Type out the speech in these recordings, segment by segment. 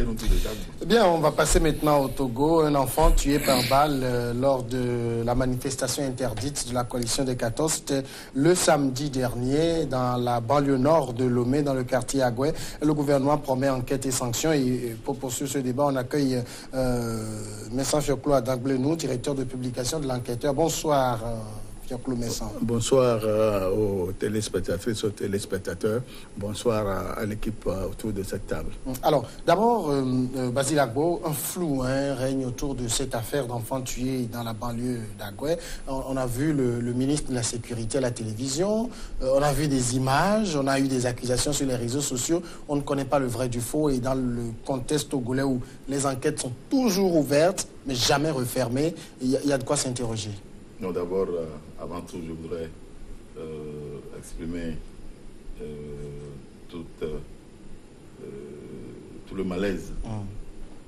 dans tous les cas. Eh bien, on va passer maintenant au Togo. Un enfant tué par balle lors de la manifestation interdite de la coalition des 14. C'était le samedi dernier dans la banlieue nord de Lomé, dans le quartier Agoué. Le gouvernement promet enquête et sanctions. Et pour poursuivre ce débat, on accueille Messan Fioclo Adangbenou, directeur de publication de l'Enquêteur. Bonsoir. Bonsoir aux téléspectatrices, aux téléspectateurs. Bonsoir à l'équipe autour de cette table. Alors, d'abord, Basile Agbo, un flou règne autour de cette affaire d'enfants tués dans la banlieue d'Agoué. On a vu le ministre de la Sécurité à la télévision, on a vu des images, on a eu des accusations sur les réseaux sociaux. On ne connaît pas le vrai du faux et dans le contexte togolais où les enquêtes sont toujours ouvertes, mais jamais refermées, il y a de quoi s'interroger. Non, d'abord, avant tout, je voudrais exprimer tout le malaise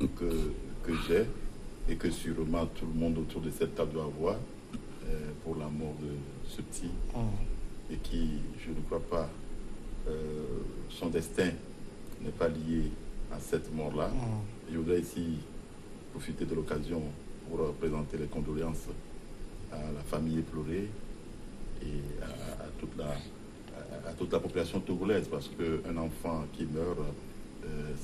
que j'ai et que sûrement tout le monde autour de cette table doit avoir pour la mort de ce petit et qui, je ne crois pas, son destin n'est pas lié à cette mort-là. Je voudrais ici profiter de l'occasion pour présenter les condoléances à la famille éplorée et à toute la population togolaise, parce qu'un enfant qui meurt,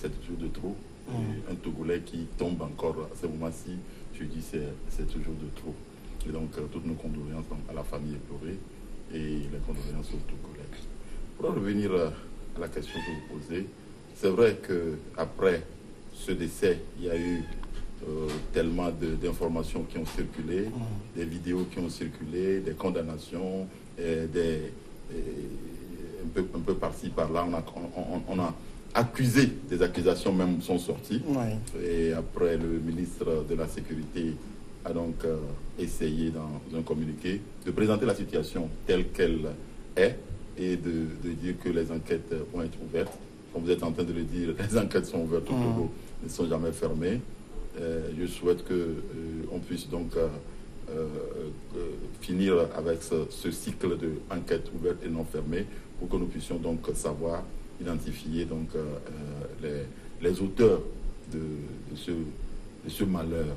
c'est toujours de trop. Et un Togolais qui tombe encore à ce moment-ci, je dis c'est toujours de trop. Et donc toutes nos condoléances à la famille éplorée et les condoléances aux Togolais. Pour en revenir à la question que vous posez, c'est vrai qu'après ce décès, il y a eu tellement d'informations qui ont circulé, des vidéos qui ont circulé, des condamnations, un peu par-ci, par-là. On a accusé, des accusations même sont sorties. Et après, le ministre de la Sécurité a donc essayé dans un communiqué de présenter la situation telle qu'elle est et de dire que les enquêtes vont être ouvertes. Comme vous êtes en train de le dire, les enquêtes sont ouvertes au Togo, ne sont jamais fermées. Je souhaite qu'on puisse donc finir avec ce cycle d'enquête ouverte et non fermée pour que nous puissions donc savoir identifier donc, les auteurs de ce malheur.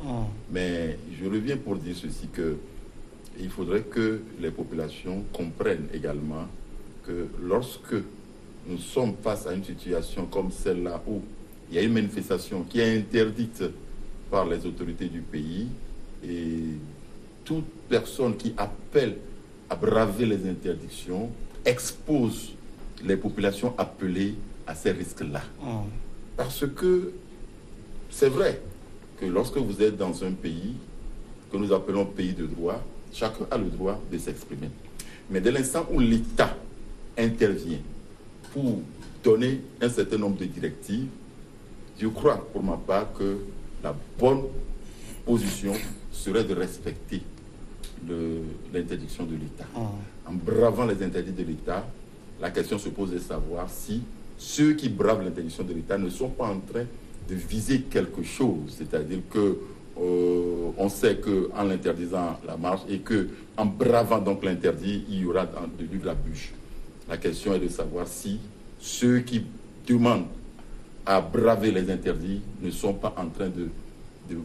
Mais je reviens pour dire ceci, qu'il faudrait que les populations comprennent également que lorsque nous sommes face à une situation comme celle-là où il y a une manifestation qui est interdite par les autorités du pays et toute personne qui appelle à braver les interdictions expose les populations appelées à ces risques-là. Parce que c'est vrai que lorsque vous êtes dans un pays que nous appelons pays de droit, chacun a le droit de s'exprimer. Mais dès l'instant où l'État intervient pour donner un certain nombre de directives, je crois pour ma part que la bonne position serait de respecter l'interdiction de l'État. En bravant les interdits de l'État, la question se pose de savoir si ceux qui bravent l'interdiction de l'État ne sont pas en train de viser quelque chose. C'est-à-dire que on sait qu'en l'interdisant la marche et qu'en bravant donc l'interdit, il y aura de l'huile à bûche. La question est de savoir si ceux qui demandent à braver les interdits ne sont pas en train de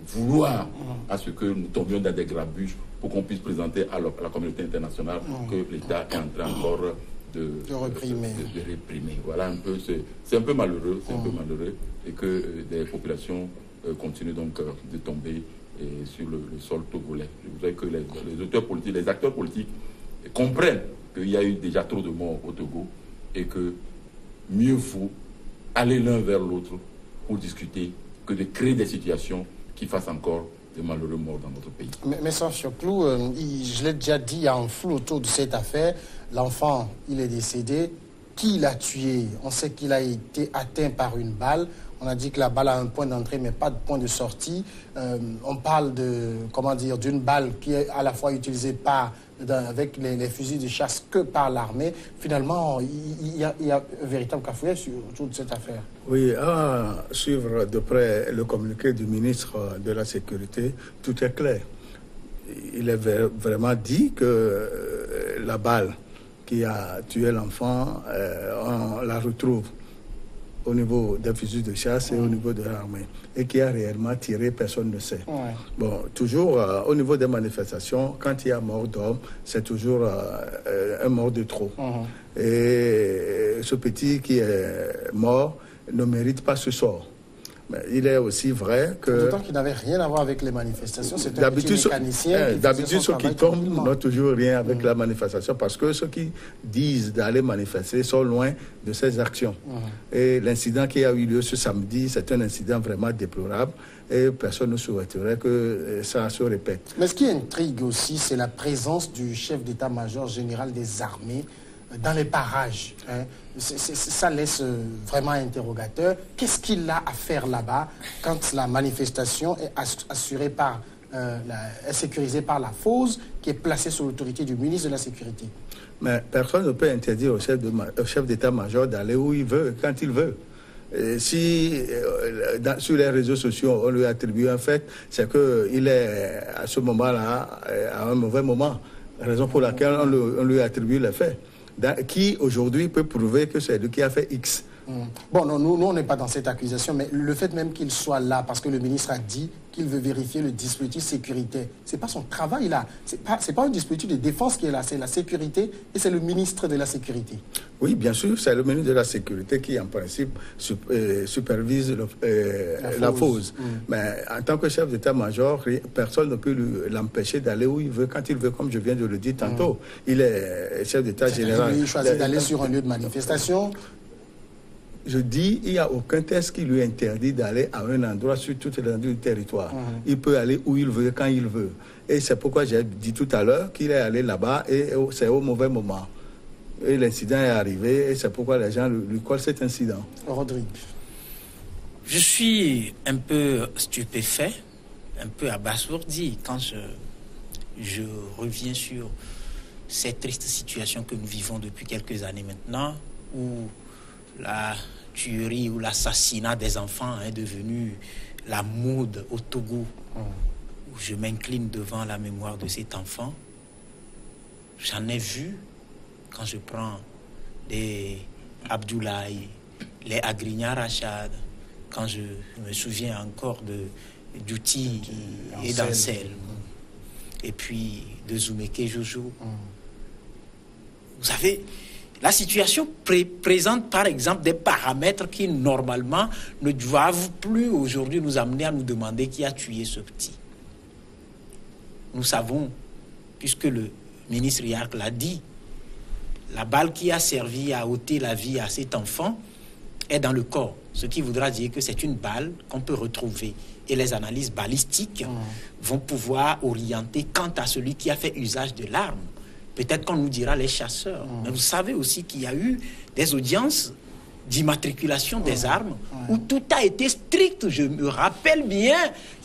vouloir à ce que nous tombions dans des grabuges pour qu'on puisse présenter à la communauté internationale que l'État est en train encore de réprimer. Voilà un peu, c'est un peu malheureux, et que des populations continuent donc de tomber sur le sol togolais. Je voudrais que les auteurs politiques, les acteurs politiques comprennent qu'il y a eu déjà trop de morts au Togo et que mieux vaut aller l'un vers l'autre pour discuter que de créer des situations qui fassent encore de malheureux morts dans notre pays. Mais sans surplus, je l'ai déjà dit, il y a un flou autour de cette affaire. L'enfant, il est décédé. Qui l'a tué? On sait qu'il a été atteint par une balle. On a dit que la balle a un point d'entrée, mais pas de point de sortie. On parle d'une balle qui est à la fois utilisée avec les fusils de chasse que par l'armée. Finalement, il y a un véritable cafouillage autour de cette affaire. Oui, à suivre de près le communiqué du ministre de la Sécurité, tout est clair. Il est vraiment dit que la balle qui a tué l'enfant, on la retrouve au niveau des fusils de chasse et au niveau de l'armée. Et qui a réellement tiré, personne ne sait. Ouais. Bon, toujours au niveau des manifestations, quand il y a mort d'homme, c'est toujours un mort de trop. Et ce petit qui est mort ne mérite pas ce sort. Mais il est aussi vrai que... D'autant qu'il n'avait rien à voir avec les manifestations, c'est un petit mécanicien. D'habitude, ceux qui tombent n'ont toujours rien avec la manifestation parce que ceux qui disent d'aller manifester sont loin de ces actions. Et l'incident qui a eu lieu ce samedi, c'est un incident vraiment déplorable et personne ne souhaiterait que ça se répète. Mais ce qui intrigue aussi, c'est la présence du chef d'état-major général des armées dans les parages. Hein. Ça laisse vraiment interrogateur. Qu'est-ce qu'il a à faire là-bas quand la manifestation est assurée par, est sécurisée par la FOSE, qui est placée sous l'autorité du ministre de la Sécurité? Mais personne ne peut interdire au chef d'état-major d'aller où il veut, quand il veut. Si sur les réseaux sociaux on lui attribue un fait, c'est qu'il est à ce moment-là à un mauvais moment. Raison pour laquelle on lui attribue le fait. Qui aujourd'hui peut prouver que c'est lui qui a fait X. Bon, non, nous on n'est pas dans cette accusation, mais le fait même qu'il soit là, parce que le ministre a dit qu'il veut vérifier le dispositif sécuritaire, c'est pas son travail là. C'est pas un dispositif de défense qui est là, c'est la sécurité et c'est le ministre de la Sécurité. Oui, bien sûr, c'est le ministre de la Sécurité qui, en principe, supervise la FOSE. Mais en tant que chef d'état-major, personne ne peut l'empêcher d'aller où il veut, quand il veut, comme je viens de le dire tantôt. Il est chef d'état général. Il choisit d'aller sur un lieu de manifestation. Je dis, il n'y a aucun texte qui lui interdit d'aller à un endroit sur toute l'étendue du territoire. Il peut aller où il veut, quand il veut. Et c'est pourquoi j'ai dit tout à l'heure qu'il est allé là-bas et c'est au mauvais moment. Et l'incident est arrivé et c'est pourquoi les gens lui collent cet incident. Rodrigue. Je suis un peu stupéfait, un peu abasourdi quand je reviens sur cette triste situation que nous vivons depuis quelques années maintenant, où la tuerie ou l'assassinat des enfants est devenu la mode au Togo, où je m'incline devant la mémoire de cet enfant. J'en ai vu quand je prends des Abdoulaye, les Agrigna Rachad, quand je me souviens encore d'Outi et d'Ancel, et puis de Zoumeke Jojo. Vous savez, la situation présente par exemple des paramètres qui normalement ne doivent plus aujourd'hui nous amener à nous demander qui a tué ce petit. Nous savons, puisque le ministre Yark l'a dit, la balle qui a servi à ôter la vie à cet enfant est dans le corps, ce qui voudra dire que c'est une balle qu'on peut retrouver. Et les analyses balistiques vont pouvoir orienter quant à celui qui a fait usage de l'arme. Peut-être qu'on nous dira les chasseurs. Mais vous savez aussi qu'il y a eu des audiences d'immatriculation des armes où tout a été strict. Je me rappelle bien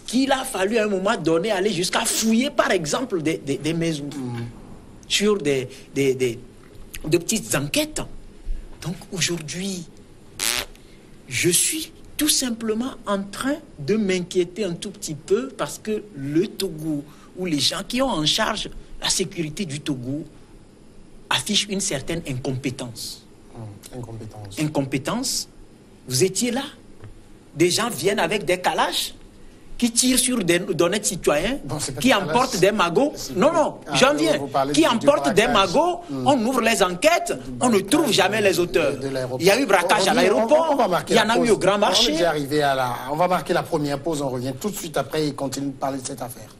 qu'il a fallu à un moment donné aller jusqu'à fouiller, par exemple, des maisons sur de petites enquêtes. Donc aujourd'hui, je suis tout simplement en train de m'inquiéter un tout petit peu parce que le Togo, ou les gens qui ont en charge la sécurité du Togo, affichent une certaine incompétence. Incompétence. Vous étiez là. Des gens viennent avec des calages qui tirent sur d'honnêtes citoyens, qui emportent des magots. Non, j'en viens. Qui emportent des magots, on ouvre les enquêtes, on ne trouve jamais les auteurs. Il y a eu braquage à l'aéroport, il y en a eu au Grand Marché. On va marquer la première pause, on revient tout de suite après et continue de parler de cette affaire.